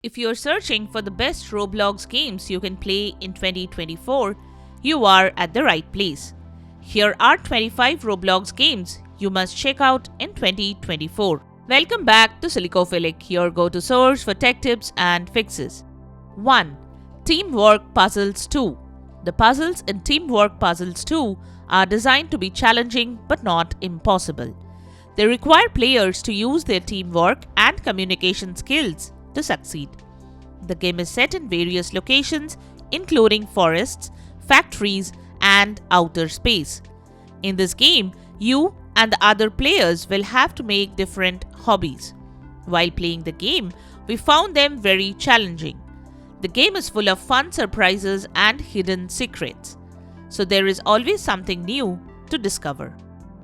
If you're searching for the best Roblox games you can play in 2024, you are at the right place. Here are 25 Roblox games you must check out in 2024. Welcome back to Silicophilic, your go-to source for tech tips and fixes. 1. Teamwork Puzzles 2. The puzzles in Teamwork Puzzles 2 are designed to be challenging but not impossible. They require players to use their teamwork and communication skills to succeed. The game is set in various locations, including forests, factories, and outer space. In this game, you and the other players will have to make different hobbies. While playing the game, we found them very challenging. The game is full of fun surprises and hidden secrets, so there is always something new to discover.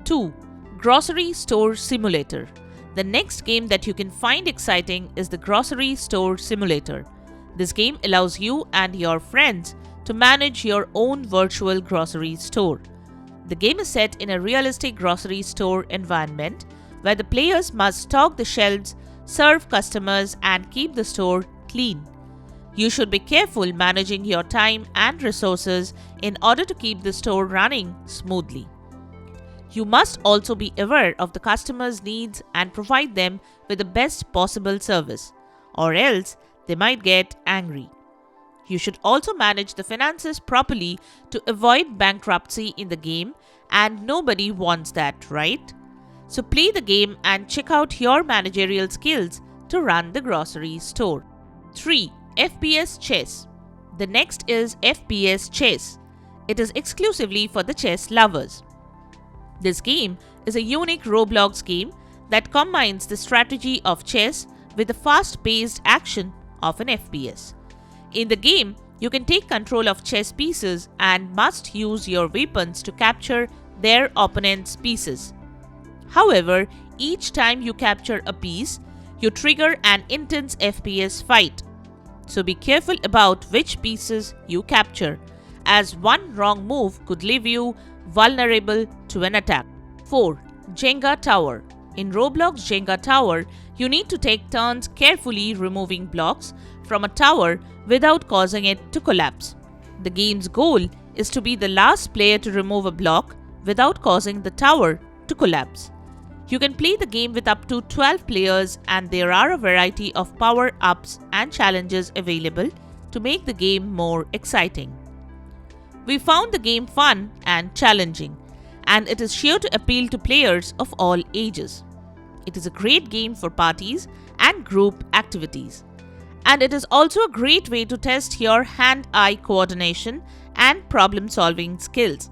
2. Grocery Store Simulator. The next game that you can find exciting is the Grocery Store Simulator. This game allows you and your friends to manage your own virtual grocery store. The game is set in a realistic grocery store environment where the players must stock the shelves, serve customers, and keep the store clean. You should be careful managing your time and resources in order to keep the store running smoothly. You must also be aware of the customer's needs and provide them with the best possible service, or else they might get angry. You should also manage the finances properly to avoid bankruptcy in the game, and nobody wants that, right? So play the game and check out your managerial skills to run the grocery store. 3. FPS Chess. The next is FPS Chess. It is exclusively for the chess lovers. This game is a unique Roblox game that combines the strategy of chess with the fast-paced action of an FPS. In the game, you can take control of chess pieces and must use your weapons to capture their opponent's pieces. However, each time you capture a piece, you trigger an intense FPS fight. So be careful about which pieces you capture, as one wrong move could leave you vulnerable to an attack. 4. Jenga Tower. In Roblox Jenga Tower, you need to take turns carefully removing blocks from a tower without causing it to collapse. The game's goal is to be the last player to remove a block without causing the tower to collapse. You can play the game with up to 12 players, and there are a variety of power-ups and challenges available to make the game more exciting. We found the game fun and challenging, and it is sure to appeal to players of all ages. It is a great game for parties and group activities. And it is also a great way to test your hand-eye coordination and problem-solving skills.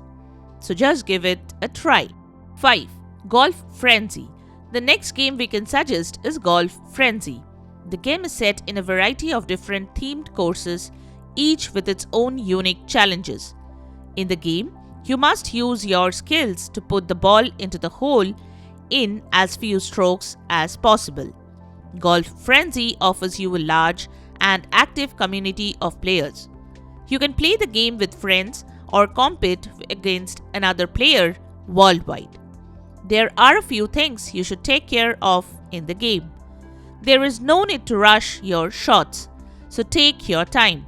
So just give it a try. 5. Golf Frenzy. The next game we can suggest is Golf Frenzy. The game is set in a variety of different themed courses, each with its own unique challenges. In the game, you must use your skills to put the ball into the hole in as few strokes as possible. Golf Frenzy offers you a large and active community of players. You can play the game with friends or compete against another player worldwide. There are a few things you should take care of in the game. There is no need to rush your shots, so take your time.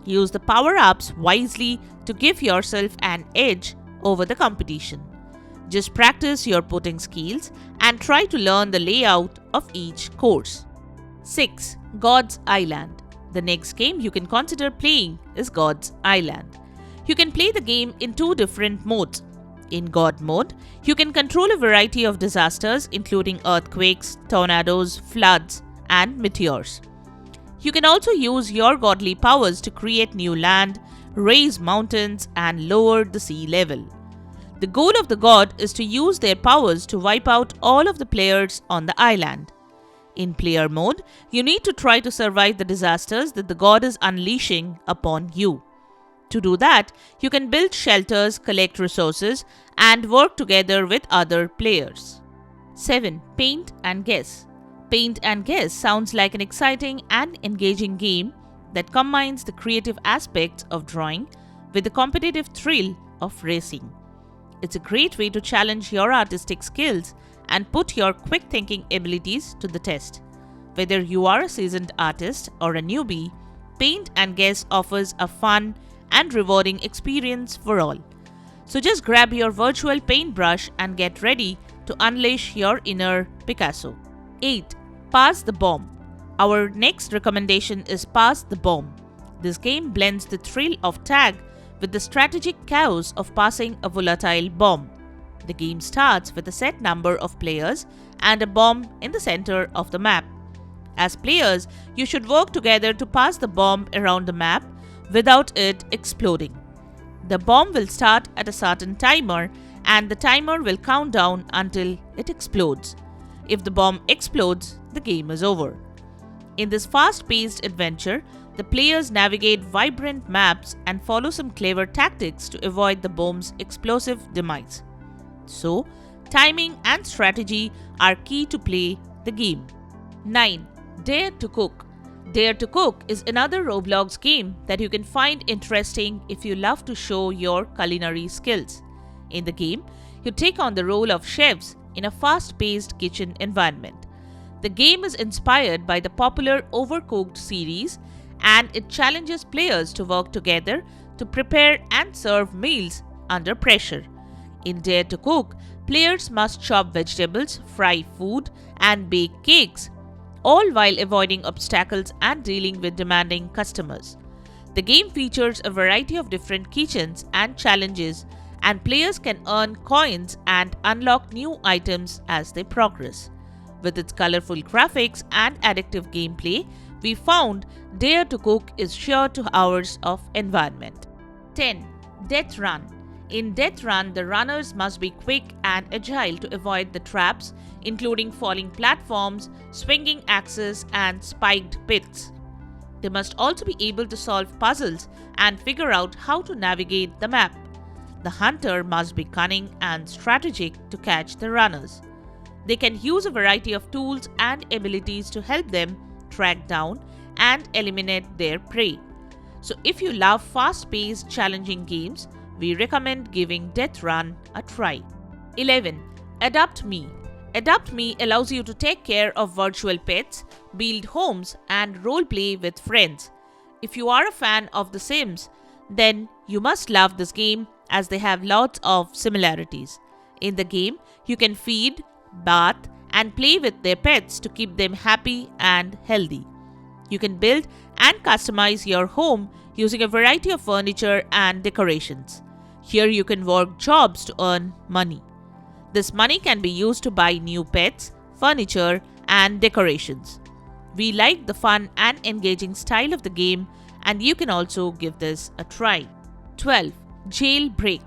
Use the power-ups wisely to give yourself an edge over the competition. Just practice your putting skills and try to learn the layout of each course. 6. God's Island. The next game you can consider playing is God's Island. You can play the game in two different modes. In God mode, you can control a variety of disasters including earthquakes, tornadoes, floods, and meteors. You can also use your godly powers to create new land, raise mountains, and lower the sea level. The goal of the god is to use their powers to wipe out all of the players on the island. In player mode, you need to try to survive the disasters that the god is unleashing upon you. To do that, you can build shelters, collect resources, and work together with other players. 7. Paint and Guess. Paint and Guess sounds like an exciting and engaging game that combines the creative aspects of drawing with the competitive thrill of racing. It's a great way to challenge your artistic skills and put your quick thinking abilities to the test. Whether you are a seasoned artist or a newbie, Paint and Guess offers a fun and rewarding experience for all. So just grab your virtual paintbrush and get ready to unleash your inner Picasso. 8. Pass the Bomb. Our next recommendation is Pass the Bomb. This game blends the thrill of tag with the strategic chaos of passing a volatile bomb. The game starts with a set number of players and a bomb in the center of the map. As players, you should work together to pass the bomb around the map without it exploding. The bomb will start at a certain timer and the timer will count down until it explodes. If the bomb explodes, the game is over. In this fast-paced adventure, the players navigate vibrant maps and follow some clever tactics to avoid the bomb's explosive demise. So, timing and strategy are key to play the game. 9. Dare to Cook. Dare to Cook is another Roblox game that you can find interesting if you love to show your culinary skills. In the game, you take on the role of chefs in a fast-paced kitchen environment. The game is inspired by the popular Overcooked series and it challenges players to work together to prepare and serve meals under pressure. In Dare to Cook, players must chop vegetables, fry food, and bake cakes, all while avoiding obstacles and dealing with demanding customers. The game features a variety of different kitchens and challenges, and players can earn coins and unlock new items as they progress. With its colorful graphics and addictive gameplay, we found Dare to Cook is sure to hours of environment. 10. Death Run. In Death Run, the runners must be quick and agile to avoid the traps, including falling platforms, swinging axes, and spiked pits. They must also be able to solve puzzles and figure out how to navigate the map. The hunter must be cunning and strategic to catch the runners. They can use a variety of tools and abilities to help them track down and eliminate their prey. So if you love fast-paced, challenging games, we recommend giving Death Run a try. 11. Adopt Me. Adopt Me allows you to take care of virtual pets, build homes, and roleplay with friends. If you are a fan of The Sims, then you must love this game as they have lots of similarities. In the game, you can feed, bath, and play with their pets to keep them happy and healthy. You can build and customize your home using a variety of furniture and decorations. Here you can work jobs to earn money. This money can be used to buy new pets, furniture, and decorations. We like the fun and engaging style of the game, and you can also give this a try. 12. Jailbreak.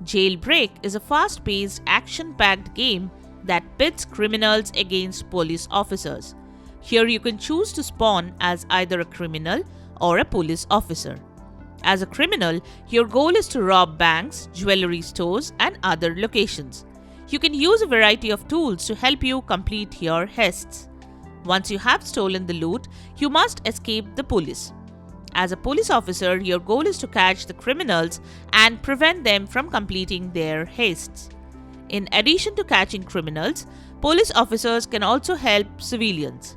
Jailbreak is a fast-paced, action-packed game that pits criminals against police officers. Here you can choose to spawn as either a criminal or a police officer. As a criminal, your goal is to rob banks, jewelry stores, and other locations. You can use a variety of tools to help you complete your heists. Once you have stolen the loot, you must escape the police. As a police officer, your goal is to catch the criminals and prevent them from completing their heists. In addition to catching criminals, police officers can also help civilians.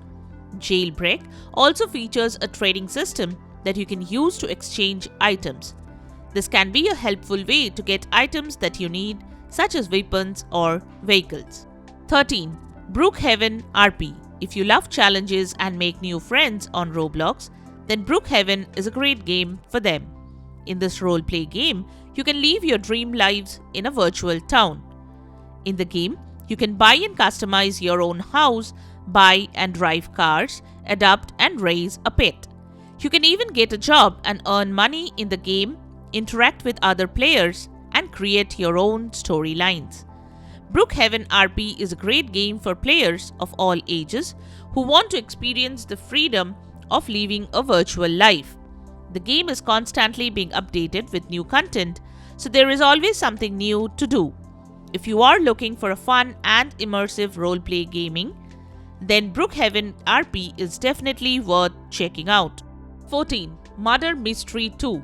Jailbreak also features a trading system that you can use to exchange items. This can be a helpful way to get items that you need, such as weapons or vehicles. 13. Brookhaven RP. If you love challenges and make new friends on Roblox, then Brookhaven is a great game for them. In this role-play game, you can live your dream lives in a virtual town. In the game, you can buy and customize your own house, buy and drive cars, adopt and raise a pet. You can even get a job and earn money in the game, interact with other players, and create your own storylines. Brookhaven RP is a great game for players of all ages who want to experience the freedom of living a virtual life. The game is constantly being updated with new content, so there is always something new to do. If you are looking for a fun and immersive role-play gaming, then Brookhaven RP is definitely worth checking out. 14. Murder Mystery 2.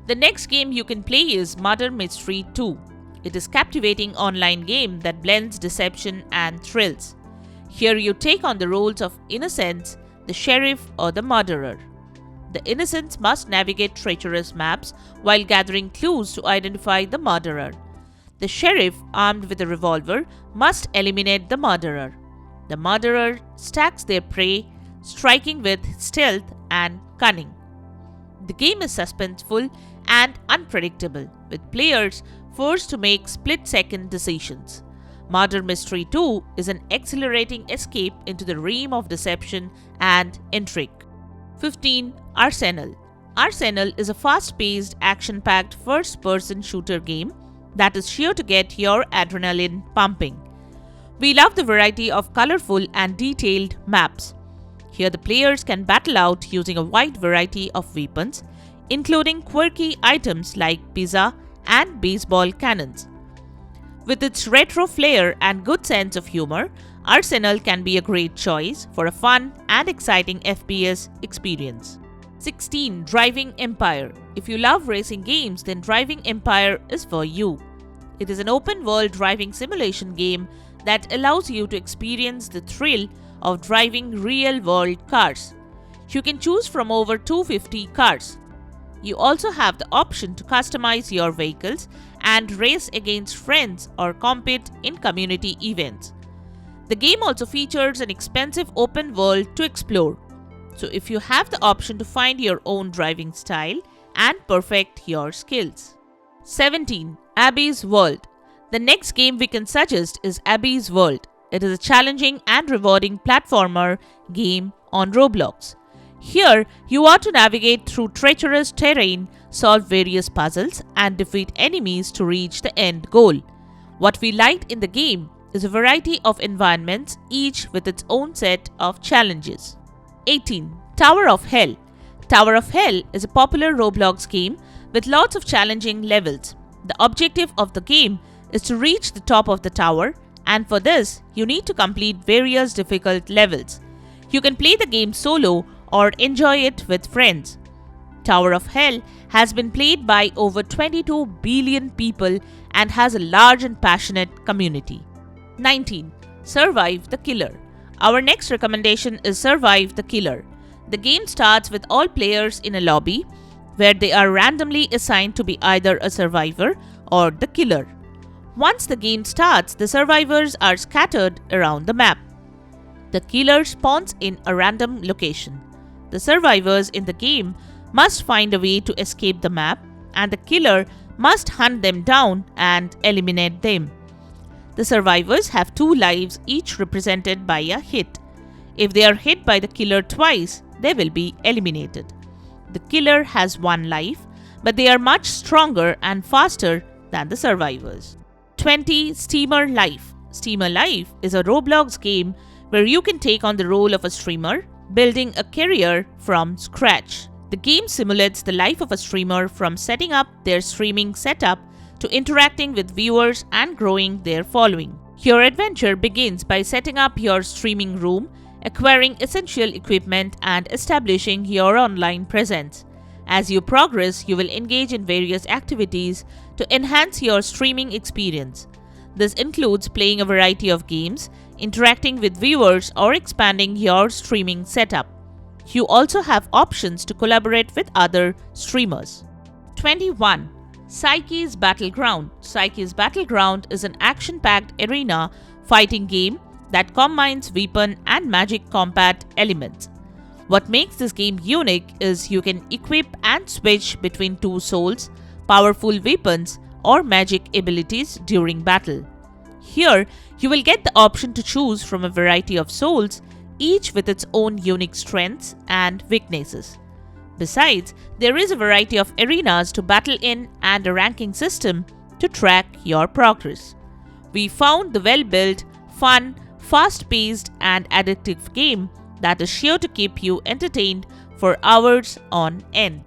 The next game you can play is Murder Mystery 2. It is a captivating online game that blends deception and thrills. Here you take on the roles of innocents the sheriff, or the murderer. The innocents must navigate treacherous maps while gathering clues to identify the murderer. The sheriff, armed with a revolver, must eliminate the murderer. The murderer stacks their prey, striking with stealth and cunning. The game is suspenseful and unpredictable, with players forced to make split-second decisions. Murder Mystery 2 is an exhilarating escape into the realm of deception and intrigue. 15. Arsenal. Arsenal is a fast-paced, action-packed first-person shooter game that is sure to get your adrenaline pumping. We love the variety of colorful and detailed maps. Here the players can battle out using a wide variety of weapons, including quirky items like pizza and baseball cannons. With its retro flair and good sense of humor, Arsenal can be a great choice for a fun and exciting FPS experience. 16. Driving Empire. If you love racing games, then Driving Empire is for you. It is an open-world driving simulation game that allows you to experience the thrill of driving real-world cars. You can choose from over 250 cars. You also have the option to customize your vehicles and race against friends or compete in community events. The game also features an expansive open world to explore. So if you have the option to find your own driving style and perfect your skills. 17. Abby's World. The next game we can suggest is Abby's World. It is a challenging and rewarding platformer game on Roblox. Here, you are to navigate through treacherous terrain, solve various puzzles, and defeat enemies to reach the end goal. What we liked in the game is a variety of environments, each with its own set of challenges. 18. Tower of Hell. Tower of Hell is a popular Roblox game with lots of challenging levels. The objective of the game is to reach the top of the tower, and for this, you need to complete various difficult levels. You can play the game solo or enjoy it with friends. Tower of Hell has been played by over 22 billion people and has a large and passionate community. 19. Survive the Killer. Our next recommendation is Survive the Killer. The game starts with all players in a lobby where they are randomly assigned to be either a survivor or the killer. Once the game starts, the survivors are scattered around the map. The killer spawns in a random location. The survivors in the game must find a way to escape the map, and the killer must hunt them down and eliminate them. The survivors have 2 lives, each represented by a hit. If they are hit by the killer twice, they will be eliminated. The killer has 1 life, but they are much stronger and faster than the survivors. 20. Streamer Life. Streamer Life is a Roblox game where you can take on the role of a streamer, building a career from scratch. The game simulates the life of a streamer from setting up their streaming setup to interacting with viewers and growing their following. Your adventure begins by setting up your streaming room, acquiring essential equipment, and establishing your online presence. As you progress, you will engage in various activities to enhance your streaming experience. This includes playing a variety of games, interacting with viewers, or expanding your streaming setup. You also have options to collaborate with other streamers. 21. Psyche's Battleground. Psyche's Battleground is an action-packed arena fighting game that combines weapon and magic combat elements. What makes this game unique is you can equip and switch between 2 souls, powerful weapons, or magic abilities during battle. Here, you will get the option to choose from a variety of souls, each with its own unique strengths and weaknesses. Besides, there is a variety of arenas to battle in and a ranking system to track your progress. We found the well-built, fun, fast-paced, and addictive game that is sure to keep you entertained for hours on end.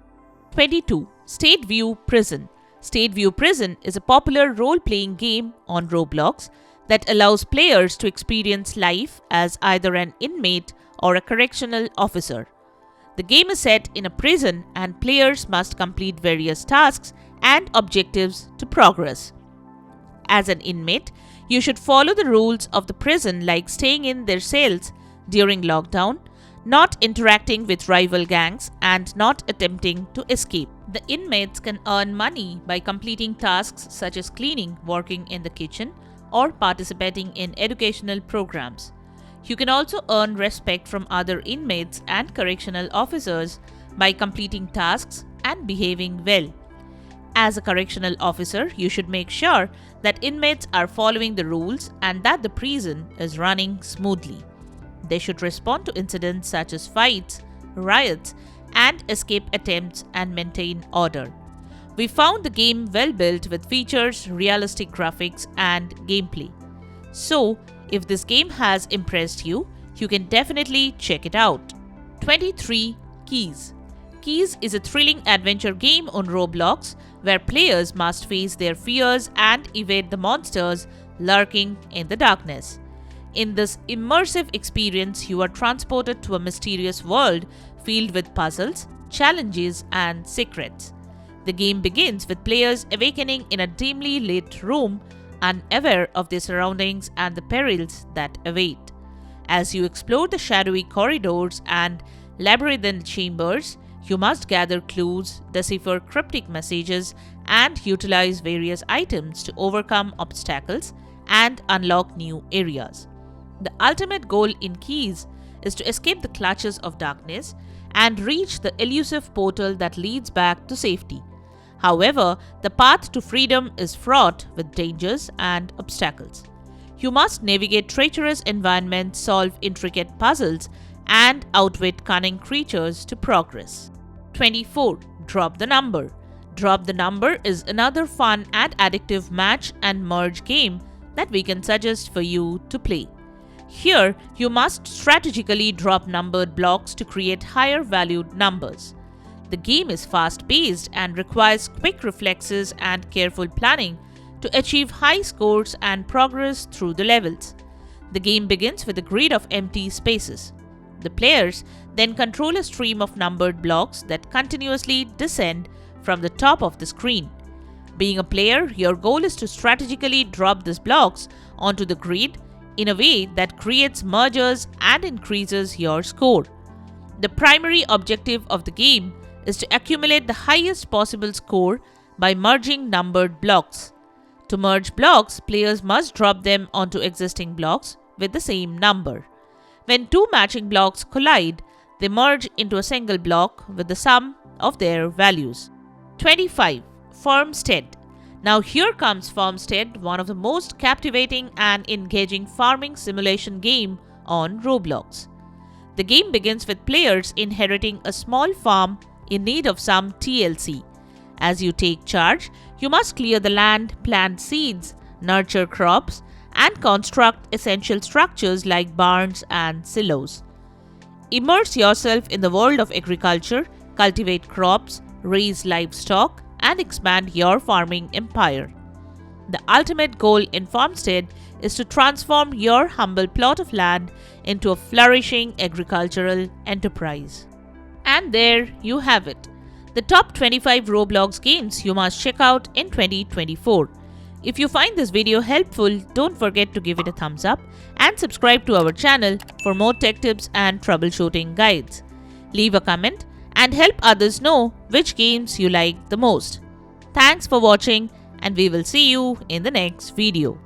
22. Stateview Prison. Stateview Prison is a popular role-playing game on Roblox that allows players to experience life as either an inmate or a correctional officer. The game is set in a prison and players must complete various tasks and objectives to progress. As an inmate, you should follow the rules of the prison like staying in their cells during lockdown, not interacting with rival gangs, and not attempting to escape. The inmates can earn money by completing tasks such as cleaning, working in the kitchen, or participating in educational programs. You can also earn respect from other inmates and correctional officers by completing tasks and behaving well. As a correctional officer, you should make sure that inmates are following the rules and that the prison is running smoothly. They should respond to incidents such as fights, riots, and escape attempts and maintain order. We found the game well built with features, realistic graphics, and gameplay. So, if this game has impressed you, you can definitely check it out. 23. Keys. Keys is a thrilling adventure game on Roblox where players must face their fears and evade the monsters lurking in the darkness. In this immersive experience, you are transported to a mysterious world filled with puzzles, challenges, and secrets. The game begins with players awakening in a dimly lit room, unaware of their surroundings and the perils that await. As you explore the shadowy corridors and labyrinthine chambers, you must gather clues, decipher cryptic messages, and utilize various items to overcome obstacles and unlock new areas. The ultimate goal in Keys is to escape the clutches of darkness and reach the elusive portal that leads back to safety. However, the path to freedom is fraught with dangers and obstacles. You must navigate treacherous environments, solve intricate puzzles, and outwit cunning creatures to progress. 24. Drop the Number. Drop the Number is another fun and addictive match and merge game that we can suggest for you to play. Here, you must strategically drop numbered blocks to create higher valued numbers. The game is fast-paced and requires quick reflexes and careful planning to achieve high scores and progress through the levels. The game begins with a grid of empty spaces. The players then control a stream of numbered blocks that continuously descend from the top of the screen. Being a player, your goal is to strategically drop these blocks onto the grid in a way that creates mergers and increases your score. The primary objective of the game is to accumulate the highest possible score by merging numbered blocks. To merge blocks, players must drop them onto existing blocks with the same number. When two matching blocks collide, they merge into a single block with the sum of their values. 25. Farmstead. Now here comes Farmstead, one of the most captivating and engaging farming simulation game on Roblox. The game begins with players inheriting a small farm in need of some TLC. As you take charge, you must clear the land, plant seeds, nurture crops, and construct essential structures like barns and silos. Immerse yourself in the world of agriculture, cultivate crops, raise livestock, and expand your farming empire. The ultimate goal in Farmstead is to transform your humble plot of land into a flourishing agricultural enterprise. And there you have it, the top 25 Roblox games you must check out in 2024. If you find this video helpful, don't forget to give it a thumbs up and subscribe to our channel for more tech tips and troubleshooting guides. Leave a comment and help others know which games you like the most. Thanks for watching, and we will see you in the next video.